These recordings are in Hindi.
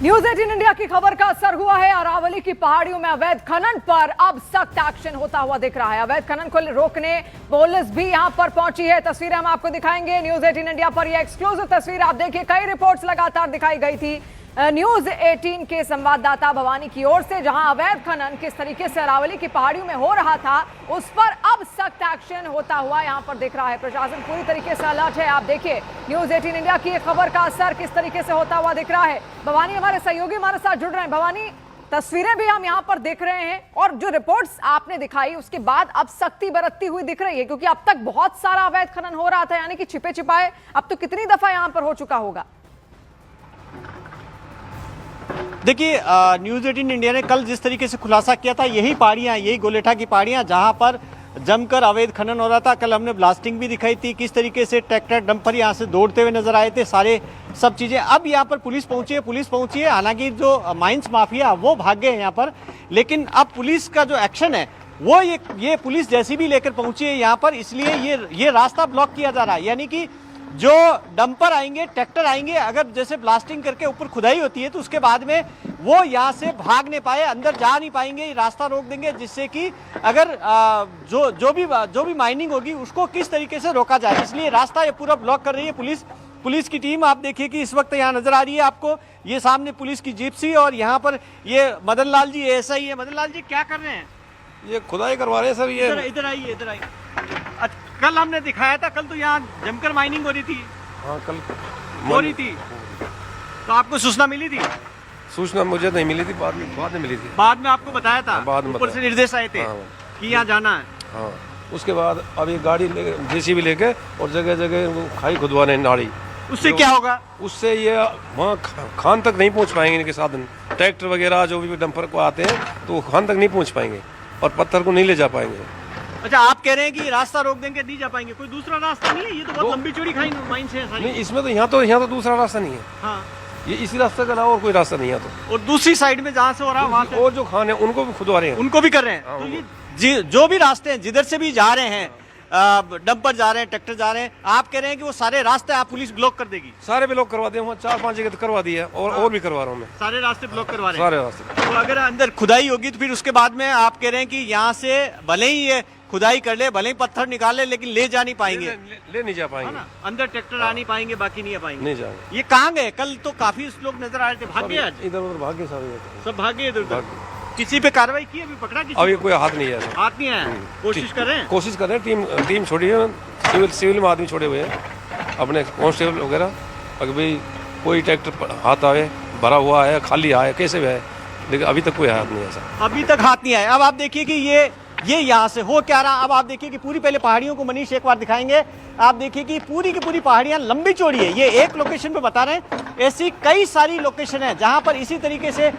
न्यूज 18 इंडिया की खबर का असर हुआ है। अरावली की पहाड़ियों में अवैध खनन पर अब सख्त एक्शन होता हुआ दिख रहा है। अवैध खनन को रोकने पुलिस भी यहां पर पहुंची है। तस्वीरें हम आपको दिखाएंगे। न्यूज 18 इंडिया पर यह एक्सक्लूसिव तस्वीर आप देखिए। कई रिपोर्ट्स लगातार दिखाई गई थी न्यूज 18 के संवाददाता भवानी की ओर से, जहां अवैध खनन किस तरीके से अरावली की पहाड़ियों में हो रहा था उस पर अब सख्त एक्शन होता हुआ यहां पर दिख रहा है। प्रशासन पूरी तरीके से अलर्ट है। आप देखिए न्यूज 18 इंडिया की खबर का असर किस तरीके से होता हुआ दिख रहा है। भवानी हमारे सहयोगी हमारे साथ जुड़ रहे हैं। भवानी, तस्वीरें भी हम यहां पर देख रहे हैं और जो रिपोर्ट्स आपने दिखाई उसके बाद अब सख्ती बरतती हुई दिख रही है, क्योंकि अब तक बहुत सारा अवैध खनन हो रहा था, यानी कि छिपे छिपाए। अब तो कितनी दफा यहां पर हो चुका होगा? देखिए, न्यूज़ 18 इंडिया ने कल जिस तरीके से खुलासा किया था, यही पहाड़ियाँ, यही गोलेठा की पहाड़ियाँ जहाँ पर जमकर अवैध खनन हो रहा था। कल हमने ब्लास्टिंग भी दिखाई थी, किस तरीके से ट्रैक्टर डंपर यहाँ से दौड़ते हुए नजर आए थे, सारे सब चीज़ें। अब यहाँ पर पुलिस पहुंची है। हालांकि जो माइंस माफिया वो भाग गए हैं यहाँ पर, लेकिन अब पुलिस का जो एक्शन है वो ये पुलिस जैसी भी लेकर पहुंची है यहाँ पर, इसलिए ये रास्ता ब्लॉक किया जा रहा है। यानी कि जो डंपर आएंगे, ट्रैक्टर आएंगे, अगर जैसे ब्लास्टिंग करके ऊपर खुदाई होती है तो उसके बाद में वो यहाँ से भाग नहीं पाए, अंदर जा नहीं पाएंगे, रास्ता रोक देंगे, जिससे कि अगर जो भी माइनिंग होगी उसको किस तरीके से रोका जाए। इसलिए रास्ता ये पूरा ब्लॉक कर रही है पुलिस की टीम। आप देखिए कि इस वक्त यहाँ नजर आ रही है आपको, ये सामने पुलिस की जीप्सी और यहाँ पर ये मदन लाल जी ऐसा ही है। मदन लाल जी क्या कर रहे हैं? ये खुदाई करवा रहे हैं सर। ये इधर आइए। कल हमने दिखाया था, कल तो यहाँ जमकर माइनिंग हो रही थी। हाँ, कल हो रही थी तो आपको सूचना मिली थी? सूचना मुझे नहीं मिली थी, बाद में मिली थी। बाद में आपको बताया था? बाद में ऊपर से निर्देश आए थे कि यहाँ जाना है। हाँ, उसके बाद अब ये गाड़ी जेसीबी लेके और जगह जगह खाई खुदवाने नाड़ी। उससे क्या होगा? उससे ये वहाँ खान तक नहीं पहुँच पाएंगे इनके साधन, ट्रैक्टर वगैरह जो भी डंपर को आते हैं तो वो खान तक नहीं पहुँच पाएंगे और पत्थर को नहीं ले जा पाएंगे। अच्छा, आप कह रहे हैं कि रास्ता रोक देंगे, नहीं जा पाएंगे? कोई दूसरा रास्ता नहीं है? ये तो बहुत लंबी चौड़ी खाई माइन से है। नहीं, इसमें तो यहाँ तो दूसरा रास्ता नहीं है। हाँ, ये इसी रास्ते के अलावा और कोई रास्ता नहीं है। तो और दूसरी साइड में जहाँ से हो रहा है वहाँ से और जो खान है उनको भी खुदवा रहे हैं, उनको भी कर रहे हैं। हाँ, तो ये जो भी रास्ते हैं, जिधर से भी जा रहे हैं, डंपर जा रहे हैं, ट्रैक्टर जा रहे हैं, आप कह रहे हैं कि वो सारे रास्ते आप पुलिस ब्लॉक कर देगी? सारे ब्लॉक करवा दिए, वहाँ 4-5 जगह करवा दिए और भी करवा रहा हूँ मैं। सारे रास्ते ब्लॉक करवा रहे हैं? सारे रास्ते। तो अगर अंदर खुदाई होगी तो फिर उसके बाद में आप कह रहे हैं कि यहाँ से भले ही ये खुदाई कर ले, भले ही पत्थर निकाले, लेकिन ले जा नहीं पाएंगे। ले नहीं जा पाएंगे ना? अंदर ट्रैक्टर आ नहीं पाएंगे, बाकी नहीं आ पाएंगे। नहीं जाएंगे। ये कहाँ गए? कल तो काफी लोग नजर आ रहे थे, भाग गए आज? इधर उधर भागे सब भागे इधर उधर। किसी पे कार्रवाई की? अभी पकड़ा किसी? अभी कोई हाथ नहीं है। हाथ नहीं आया? कोशिश कर रहे हैं? कोशिश कर रहे हैं। टीम छोड़ी है, सिविल में आदमी छोड़े हुए हैं अपने कांस्टेबल वगैरह। अगर भाई कोई ट्रैक्टर हाथ आए, भरा हुआ है, खाली आए, कैसे भी है, लेकिन अभी तक कोई हाथ नहीं है ऐसा। अभी तक हाथ नहीं आया। अब आप देखिए कि ये यहाँ से हो क्या रहा। अब आप देखिए कि पूरी, पहले पहाड़ियों को मनीष एक बार दिखाएंगे। आप देखिए कि पूरी की पूरी पहाड़ियाँ लंबी चौड़ी है। ये एक लोकेशन पे बता रहे हैं, ऐसी कई सारी लोकेशन है जहाँ पर इसी तरीके से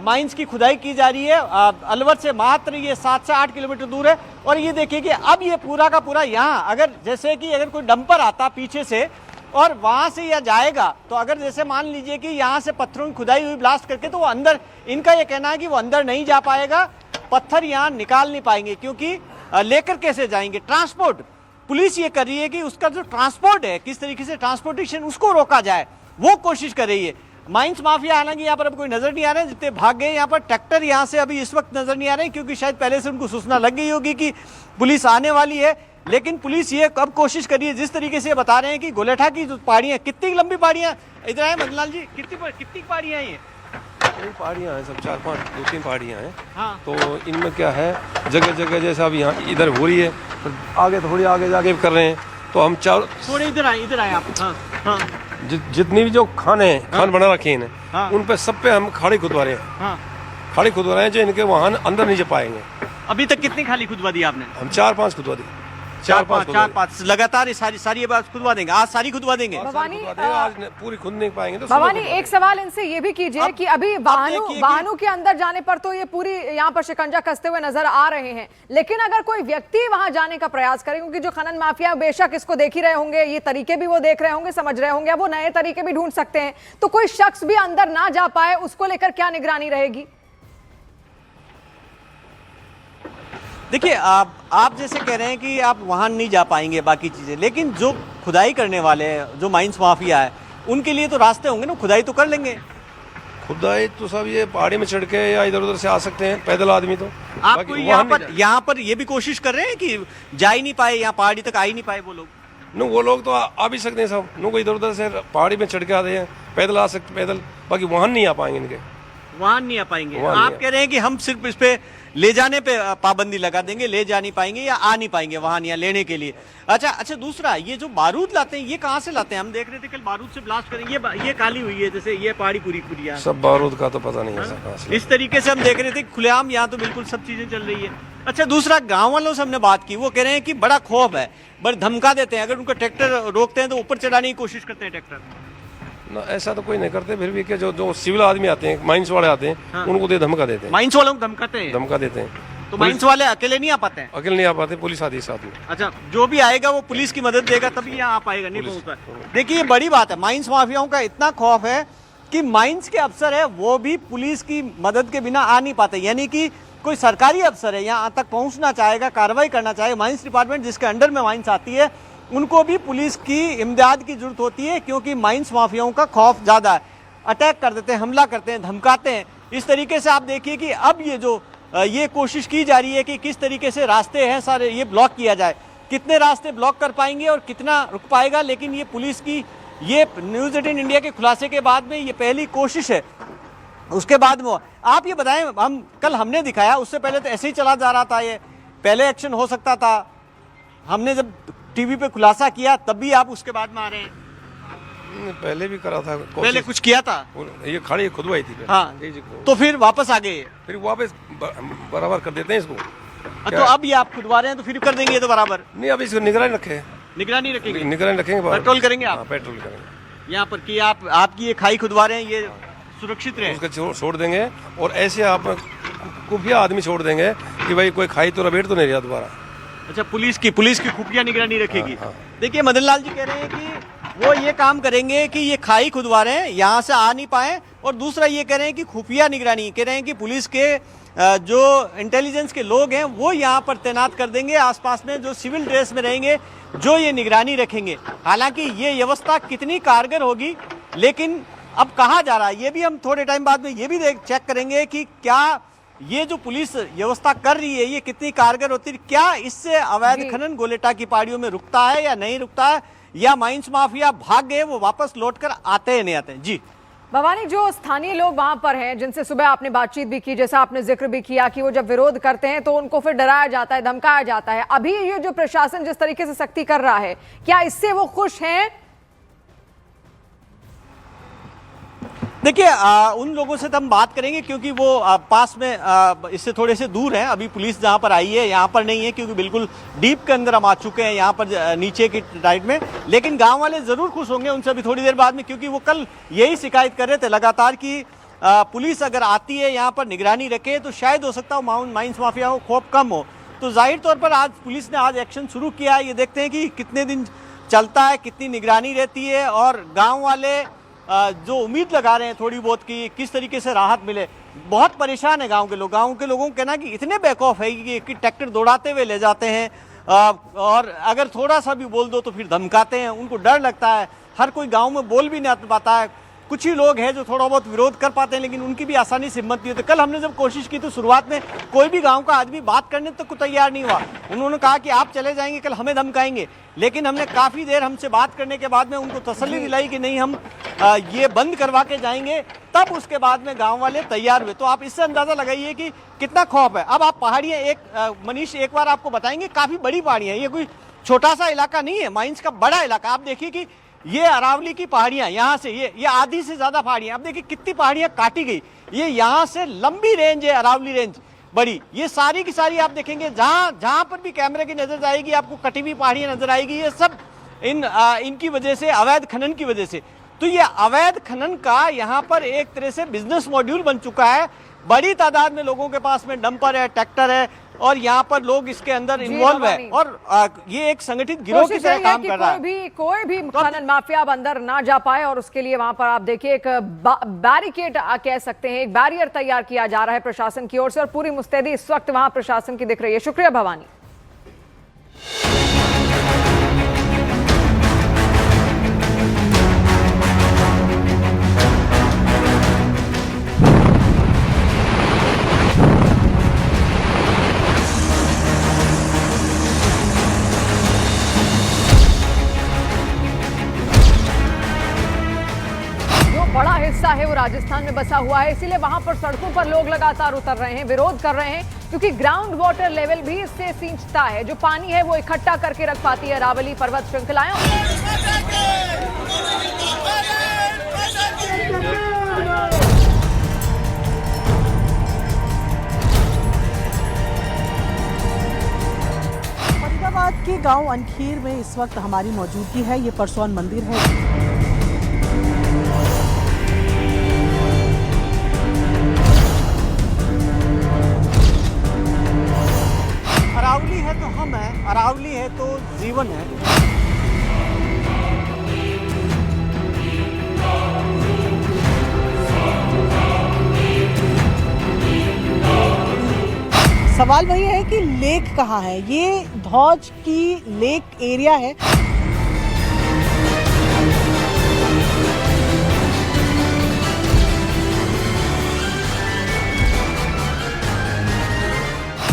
माइंस की खुदाई की जा रही है। अलवर से मात्र ये 7 से 8 किलोमीटर दूर है। और ये देखिए कि अब ये पूरा का पूरा यहाँ, अगर जैसे कि अगर कोई डंपर आता पीछे से और वहाँ से यह जाएगा, तो अगर जैसे मान लीजिए कि यहाँ से पत्थरों की खुदाई हुई ब्लास्ट करके, तो वो अंदर, इनका ये कहना है कि वो अंदर नहीं जा पाएगा, पत्थर यहाँ निकाल नहीं पाएंगे, क्योंकि लेकर कैसे जाएंगे? ट्रांसपोर्ट पुलिस ये कर रही है कि उसका जो ट्रांसपोर्ट है, किस तरीके से ट्रांसपोर्टेशन उसको रोका जाए, वो कोशिश कर रही है। माइंस माफिया हालांकि यहाँ पर अब कोई नजर नहीं आ रहे, जितने भाग गए यहाँ पर। ट्रैक्टर यहाँ से अभी इस वक्त नजर नहीं आ रहे, क्योंकि शायद पहले से उनको सूचना लग गई होगी कि पुलिस आने वाली है। लेकिन पुलिस ये अब कोशिश कर रही है, जिस तरीके से बता रहे हैं कि गोलेठा की जो पहाड़ियाँ, कितनी लंबी पहाड़ियाँ, इधर आए मदनलाल जी, कितनी पहाड़ियाँ हैं? कई पहाड़ियाँ हैं, सब 4-5 2-3 पहाड़ियाँ हैं। हाँ। तो इनमें क्या है, जगह जगह जैसा अब यहाँ इधर हो रही है, तो आगे थोड़ी आगे जाके कर रहे हैं। तो हम थोड़े इधर आए आप। हाँ, हाँ। जितनी भी जो खान है, खान बना रखे हैं, हाँ। उन पे सब पे हम खाड़ी खुदवा रहे हैं। हाँ। खाड़ी खुदवा रहे हैं जो इनके वहाँ अंदर नहीं जा पाएंगे। अभी तक कितनी खाली खुदवा दी आपने? हम 4-5 खुदवा दी। 4-5 लगातार ये सारी बात खुदवा देंगे। आज सारी खुदवा देंगे। भवानी, आज पूरी खुद नहीं पाएंगे तो भवानी एक सवाल इनसे ये भी कीजिए कि अभी वाहनों के अंदर जाने पर तो ये पूरी यहाँ पर शिकंजा कसते हुए नजर आ रहे हैं, लेकिन अगर कोई व्यक्ति वहां जाने का प्रयास करे, क्योंकि जो खनन माफिया बेशक इसको देख ही रहे होंगे, ये तरीके भी वो देख रहे होंगे, समझ रहे होंगे, वो नए तरीके भी ढूंढ सकते हैं, तो कोई शख्स भी अंदर ना जा पाए, उसको लेकर क्या निगरानी रहेगी? देखिए, आप जैसे कह रहे हैं कि आप वहां नहीं जा पाएंगे, बाकी चीजें, लेकिन जो खुदाई करने वाले हैं, जो माइंस माफिया है, उनके लिए तो रास्ते होंगे ना, खुदाई तो कर लेंगे। खुदाई तो सब ये पहाड़ी में चढ़ के या इधर उधर से आ सकते हैं पैदल आदमी तो। आपको बाकी यहाँ पर ये भी कोशिश कर रहे हैं कि जा ही नहीं पाए, यहाँ पहाड़ी तक आ ही नहीं पाए वो लोग। नो वो लोग तो आ भी सकते हैं सब, नो कोई इधर उधर से पहाड़ी में चढ़ के आते हैं, पैदल आ सकते पैदल, बाकी वाहन नहीं आ पाएंगे इनके, वहां नहीं आ पाएंगे। वहां आप नहीं कह रहे हैं कि हम सिर्फ इस पे ले जाने पे पाबंदी लगा देंगे, ले जा नहीं पाएंगे या आ नहीं पाएंगे वाहन यहाँ लेने के लिए। अच्छा, दूसरा ये जो बारूद लाते हैं ये कहाँ से लाते हैं? हम देख रहे थे कल बारूद से ब्लास्ट करेंगे, ये काली हुई है जैसे ये पहाड़ी पूरी यहाँ सब बारूद का तो पता नहीं है सर कहाँ से। इस तरीके से हम देख रहे थे खुलेआम यहाँ तो बिल्कुल सब चीजें चल रही है। अच्छा, दूसरा गाँव वालों से हमने बात की, वो कह रहे हैं कि बड़ा खौफ है, बड़ा धमका देते हैं, अगर उनका ट्रैक्टर रोकते हैं तो ऊपर चढ़ाने की कोशिश करते हैं ट्रैक्टर। ना ऐसा तो कोई नहीं करते, फिर भी क्या जो सिविल आदमी आते हैं, माइंस वाले आते हैं, उनको दे धमका देते हैं। माइंस वालों को धमकाते हैं? धमका देते हैं। तो माइंस वाले अकेले नहीं आ पाते हैं? अकेले नहीं आ पाते, पुलिस आती है साथ में। अच्छा, जो भी आएगा वो पुलिस की मदद देगा तभी यहाँ आ पाएगा, नहीं पहुंचता। देखिए ये बड़ी बात है, माइंस माफियाओं का इतना खौफ है कि माइंस के अफसर है वो भी पुलिस की मदद के बिना आ नहीं पाते, यानी कि कोई सरकारी अफसर है यहाँ तक पहुंचना चाहेगा, कार्रवाई करना चाहे, माइंस डिपार्टमेंट जिसके अंडर में माइंस आती है उनको भी पुलिस की इमदाद की जरूरत होती है, क्योंकि माइंस माफियाओं का खौफ ज्यादा है, अटैक कर देते हैं, हमला करते हैं, धमकाते हैं। इस तरीके से आप देखिए कि अब ये कोशिश की जा रही है कि किस तरीके से रास्ते हैं सारे ये ब्लॉक किया जाए, कितने रास्ते ब्लॉक कर पाएंगे और कितना रुक पाएगा, लेकिन ये पुलिस की ये न्यूज़ 18 इंडिया के खुलासे के बाद में ये पहली कोशिश है। उसके बाद में आप ये बताएं, कल हमने दिखाया, उससे पहले तो ऐसे ही चला जा रहा था, ये पहले एक्शन हो सकता था, हमने जब टीवी पे खुलासा किया तब भी आप उसके बाद में आ रहे हैं? पहले भी करा था, पहले कुछ किया था, ये खड़ी खुदवाई थी। हाँ, तो फिर वापस आ गए, फिर वापस बराबर कर देते हैं इसको। तो अब ये आप खुदवा रहे हैं तो फिर कर देंगे ये तो बराबर नहीं, अब इसको निगरानी रखे, निगरानी रखेंगे, निगरानी रखेंगे, पेट्रोल करेंगे आप? पेट्रोल करेंगे यहाँ पर कि आपकी ये खाई खुदवा रहे हैं, ये सुरक्षित रहे, उसको छोड़ देंगे। और ऐसे आप खुफिया आदमी छोड़ देंगे कि भाई कोई खाई तो रबेट तो नहीं रहा दोबारा। अच्छा, पुलिस की खुफिया निगरानी रखेगी। हाँ। देखिए मदन लाल जी कह रहे हैं कि वो ये काम करेंगे कि ये खाई खुदवा रहे हैं, यहाँ से आ नहीं पाए, और दूसरा ये कह रहे हैं कि खुफिया निगरानी, कह रहे हैं कि पुलिस के जो इंटेलिजेंस के लोग हैं वो यहाँ पर तैनात कर देंगे आसपास में, जो सिविल ड्रेस में रहेंगे, जो ये निगरानी रखेंगे। हालांकि ये व्यवस्था कितनी कारगर होगी, लेकिन अब कहा जा रहा है, ये भी हम थोड़े टाइम बाद में ये भी चेक करेंगे कि क्या ये जो पुलिस व्यवस्था कर रही है ये कितनी कारगर होती है, क्या इससे अवैध खनन गोलेटा की पहाड़ियों में रुकता है या नहीं रुकता है, या माइंस माफिया भाग गए वो वापस लौटकर आते हैं नहीं आते हैं। जी भवानी, जो स्थानीय लोग वहां पर हैं जिनसे सुबह आपने बातचीत भी की, जैसा आपने जिक्र भी किया कि वो जब विरोध करते हैं तो उनको फिर डराया जाता है, धमकाया जाता है, अभी ये जो प्रशासन जिस तरीके से सख्ती कर रहा है, क्या इससे वो खुश हैं? देखिए उन लोगों से तो हम बात करेंगे क्योंकि वो पास में इससे थोड़े से दूर हैं, अभी पुलिस जहाँ पर आई है यहाँ पर नहीं है, क्योंकि बिल्कुल डीप के अंदर हम आ चुके हैं यहाँ पर नीचे की साइड में। लेकिन गांव वाले ज़रूर खुश होंगे उनसे अभी थोड़ी देर बाद में, क्योंकि वो कल यही शिकायत कर रहे थे लगातार कि पुलिस अगर आती है यहाँ पर निगरानी रखे तो शायद हो सकता हो माइंस माफिया को खौफ कम हो। तो जाहिर तौर पर आज पुलिस ने आज एक्शन शुरू किया है, ये देखते हैं कि कितने दिन चलता है, कितनी निगरानी रहती है, और गाँव वाले जो उम्मीद लगा रहे हैं थोड़ी बहुत कि किस तरीके से राहत मिले। बहुत परेशान है गांव के लोग, गांव के लोगों को कहना कि इतने बैकऑफ है कि ट्रैक्टर दौड़ाते हुए ले जाते हैं, और अगर थोड़ा सा भी बोल दो तो फिर धमकाते हैं, उनको डर लगता है, हर कोई गांव में बोल भी नहीं पाता है, कुछ ही लोग हैं जो थोड़ा बहुत विरोध कर पाते हैं, लेकिन उनकी भी आसानी से हिम्मत नहीं होती। कल हमने जब कोशिश की तो शुरुआत में कोई भी गांव का आदमी बात करने तक को तैयार नहीं हुआ, उन्होंने कहा कि आप चले जाएंगे कल हमें धमकाएंगे, लेकिन हमने काफ़ी देर हमसे बात करने के बाद में उनको तसल्ली दिलाई कि नहीं हम ये बंद करवा के जाएंगे, तब उसके बाद में गाँव वाले तैयार हुए। तो आप इससे अंदाज़ा लगाइए कि कितना खौफ है। अब आप पहाड़ियाँ मनीष एक बार आपको बताएंगे, काफ़ी बड़ी पहाड़ियाँ, ये कोई छोटा सा इलाका नहीं है, माइंस का बड़ा इलाका। आप देखिए कि ये अरावली की पहाड़ियां, यहाँ से ये आधी से ज्यादा पहाड़ियां, अब देखिए कितनी पहाड़ियां काटी गई, ये यहाँ से लंबी रेंज है, अरावली रेंज बड़ी, ये सारी की सारी आप देखेंगे जहां पर भी कैमरे की नजर जाएगी आपको कटी हुई पहाड़ियां नजर आएगी, ये सब इनकी वजह से, अवैध खनन की वजह से। तो ये अवैध खनन का यहाँ पर एक तरह से बिजनेस मॉड्यूल बन चुका है, बड़ी तादाद में लोगों के पास में डंपर है, ट्रैक्टर है, और यहाँ पर लोग इसके अंदर इन्वॉल्व है, और ये एक संगठित गिरोह की तरह काम कर रहा है। कोई भी खनन माफिया अब अंदर ना जा पाए, और उसके लिए वहां पर आप देखिए एक बैरिकेड कह सकते हैं, एक बैरियर तैयार किया जा रहा है प्रशासन की ओर से, और पूरी मुस्तैदी इस वक्त वहां प्रशासन की दिख रही है। शुक्रिया भवानी। राजस्थान में बसा हुआ है, इसीलिए वहां पर सड़कों पर लोग लगातार उतर रहे हैं, विरोध कर रहे हैं, क्योंकि ग्राउंड वाटर लेवल भी इससे सींचता है। जो पानी है वो इकट्ठा करके रख पाती है अरावली पर्वत श्रृंखलाएं। फरीदाबाद के गांव अनखीर में इस वक्त हमारी मौजूदगी है। ये परसौन मंदिर है। अरावली है तो हम हैं, अरावली है तो जीवन है। सवाल वही है कि लेक कहाँ है। ये धौज की लेक एरिया है।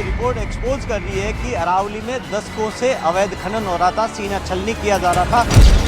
रिपोर्ट एक्सपोज कर रही है कि अरावली में दशकों से अवैध खनन हो रहा था, सीना छलनी किया जा रहा था।